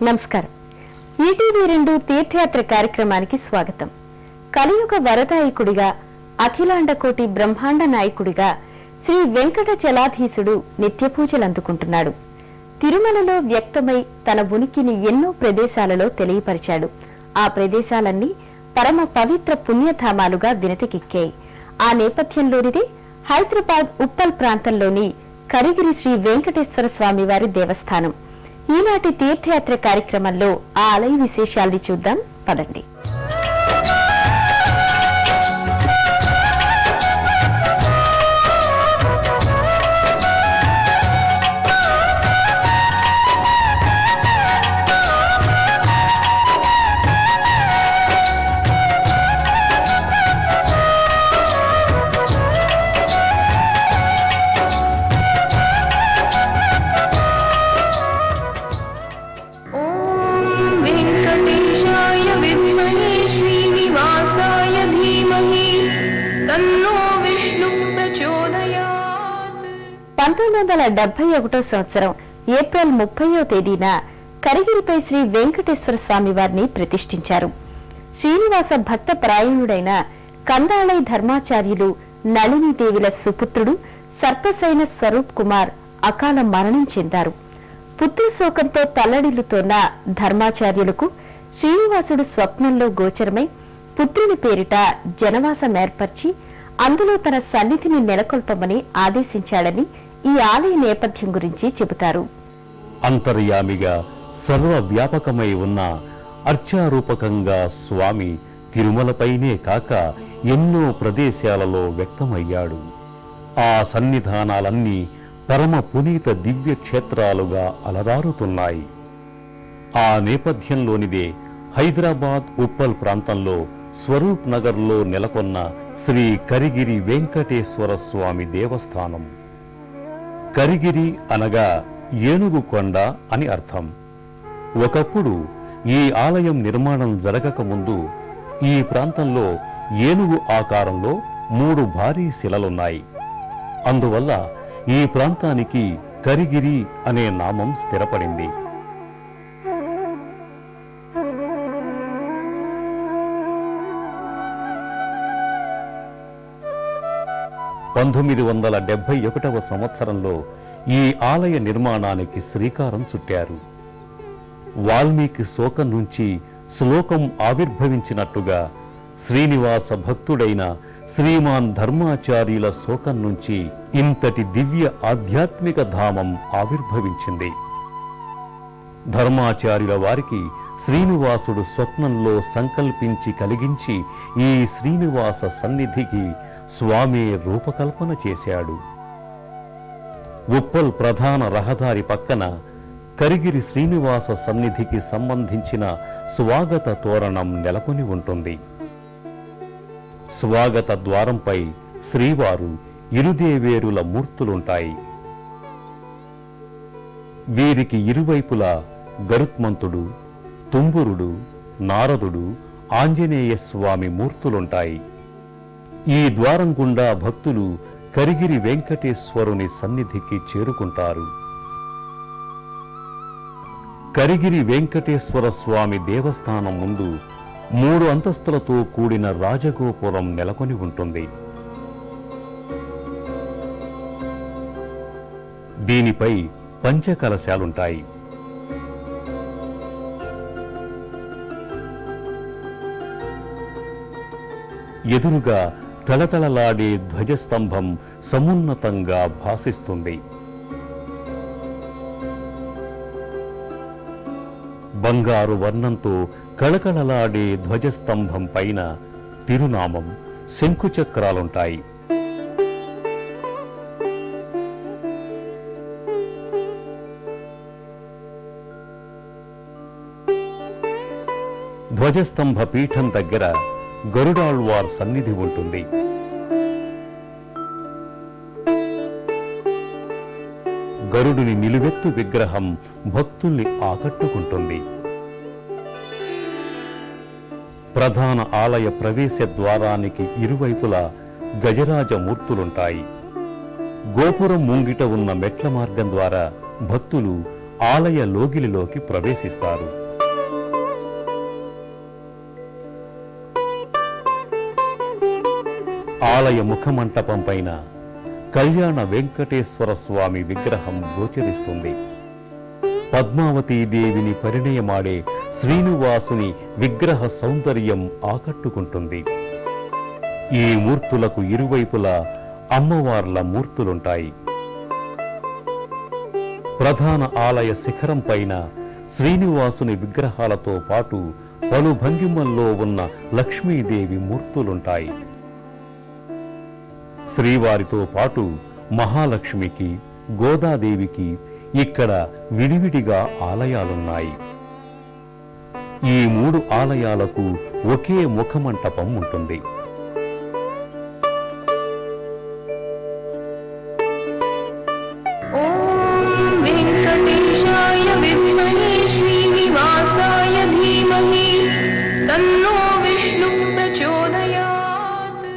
నమస్కారం. ఈటీవీ2 తీర్థయాత్ర కార్యక్రమానికి స్వాగతం. కలియుగ వరదాయకుడిగా, అఖిలాండ కోటి బ్రహ్మాండ నాయకుడిగా శ్రీ వెంకటచలాధీశుడు నిత్య పూజలందుకుంటున్నాడు. తిరుమలలో వ్యక్తమై తన ఉనికిని ఎన్నో ప్రదేశాలలో తెలియపరిచాడు. ఆ ప్రదేశాలన్నీ పరమ పవిత్ర పుణ్యధామాలుగా వినతికెక్కాయి. ఆ నేపథ్యంలోనిదే హైదరాబాద్ ఉప్పల్ ప్రాంతంలోని కరిగిరి శ్రీ వెంకటేశ్వర స్వామివారి దేవస్థానం. ఈనాటి తీర్థయాత్ర కార్యక్రమంలో ఆ ఆలయ విశేషాల్ని చూద్దాం పదండి. वेंकटेशाय विद्महे श्रीनिवासाय धीमहि तन्नो विष्णु प्रचोदयात्. 1971 సంవత్సరం ఏప్రిల్ 30వ తేదీన కరిగిరిపై శ్రీ వెంకటేశ్వర స్వామి వారిని ప్రతిష్ఠించారు. శ్రీనివాస భక్త పరాయణుడైన కందాళై ధర్మాచార్యులు నళినీదేవిల సుపుత్రుడు సర్పసైన స్వరూప్ కుమార్ అకాల మరణం చెందారు. పుత్రశోకంతో తల్లడిల్లుతోన్న ధర్మాచార్యులకు శ్రీనివాసుడు స్వప్నంలో గోచరమై పుత్రుని పేరిట జనవాసం ఏర్పరిచి అందులో తన సన్నిధిని నెలకొల్పమని ఆదేశించాడని ఈ ఆలయ నేపథ్యం గురించి చెబుతారు. అంతర్యామిగా సర్వవ్యాపకమై ఉన్న అర్చారూపకంగా స్వామి తిరుమలపైనే కాక ఎన్నో ప్రదేశాలలో వ్యక్తమయ్యాడు. ఆ సన్నిధానాలన్నీ పరమ పునీత దివ్య క్షేత్రాలుగా అలరారుతున్నాయి. ఆ నేపథ్యంలోనిదే హైదరాబాద్ ఉప్పల్ ప్రాంతంలో స్వరూప్ నగర్లో నెలకొన్న శ్రీ కరిగిరి వెంకటేశ్వర స్వామి దేవస్థానం. కరిగిరి అనగా ఏనుగు కొండ అని అర్థం. ఒకప్పుడు ఈ ఆలయం నిర్మాణం జరగకముందు ఈ ప్రాంతంలో ఏనుగు ఆకారంలో 3 భారీ శిలలున్నాయి. అందువల్ల ఈ ప్రాంతానికి కరిగిరి అనే నామం స్థిరపడింది. (1971) సంవత్సరంలో ఈ ఆలయ నిర్మాణానికి శ్రీకారం చుట్టారు. వాల్మీకి శోకం నుంచి శ్లోకం ఆవిర్భవించినట్టుగా శ్రీనివాస భక్తుడైన శ్రీమాన్ ధర్మాచార్యుల శోకం నుంచి ఇంతటి దివ్య ఆధ్యాత్మిక ధామం ఆవిర్భవించింది. ధర్మాచార్యుల వారికి శ్రీనివాసుడు స్వప్నంలో సంకల్పించి కలిగించి ఈ శ్రీనివాస సన్నిధికి స్వామి రూపకల్పన చేశాడు. ఉప్పల్ ప్రధాన రహదారి పక్కన కరిగిరి శ్రీనివాస సన్నిధికి సంబంధించిన స్వాగత తోరణం నెలకొని ఉంటుంది. స్వాగత ద్వారంపై శ్రీవారు ఇరుదేవేరుల మూర్తులుంటాయి. వీరికి ఇరువైపులా గరుత్మంతుడు, తుంబురుడు, నారదుడు, ఆంజనేయ స్వామి మూర్తులుంటాయి. ఈ ద్వారం గుండా భక్తులు కరిగిరి వెంకటేశ్వరుని సన్నిధికి చేరుకుంటారు. కరిగిరి వెంకటేశ్వర స్వామి దేవస్థానం ముందు 3 అంతస్తులతో కూడిన రాజగోపురం నెలకొని ఉంటుంది. దీనిపై పంచకలశాలుంటాయి. ఎదురుగా తళతళలాడే ధ్వజస్తంభం సమున్నతంగా భాసిస్తుంది. బంగారు వర్ణంతో కళకళలాడే ధ్వజస్తంభం పైన తిరునామం, శంకుచక్రాలుంటాయి. ధ్వజస్తంభ పీఠం దగ్గర గరుడాళ్వార్ సన్నిధి ఉంటుంది. గరుడుని నిలువెత్తు విగ్రహం భక్తుల్ని ఆకట్టుకుంటుంది. ప్రధాన ఆలయ ప్రవేశ ద్వారానికి ఇరువైపులా గజరాజమూర్తులుంటాయి. గోపురం ముంగిట ఉన్న మెట్ల మార్గం ద్వారా భక్తులు ఆలయ లోగిలిలోకి ప్రవేశిస్తారు. ఆలయ ముఖమంటపం పైన కళ్యాణ వెంకటేశ్వర స్వామి విగ్రహం గోచరిస్తుంది. పద్మావతీదేవిని పరిణయమాడే శ్రీనివాసుని విగ్రహ సౌందర్యం ఆకట్టుకుంటుంది. ఈ మూర్తులకు ఇరువైపులా అమ్మవార్ల మూర్తులుంటాయి. ప్రధాన ఆలయ శిఖరం పైన శ్రీనివాసుని విగ్రహాలతో పాటు పలు భంగిమల్లో ఉన్న లక్ష్మీదేవి మూర్తులుంటాయి. శ్రీవారితో పాటు మహాలక్ష్మికి, గోదాదేవికి ఇక్కడ విడివిడిగా ఆలయాలున్నాయి. ఈ 3 ఆలయాలకు ఒకే ముఖమంటపం ఉంటుంది.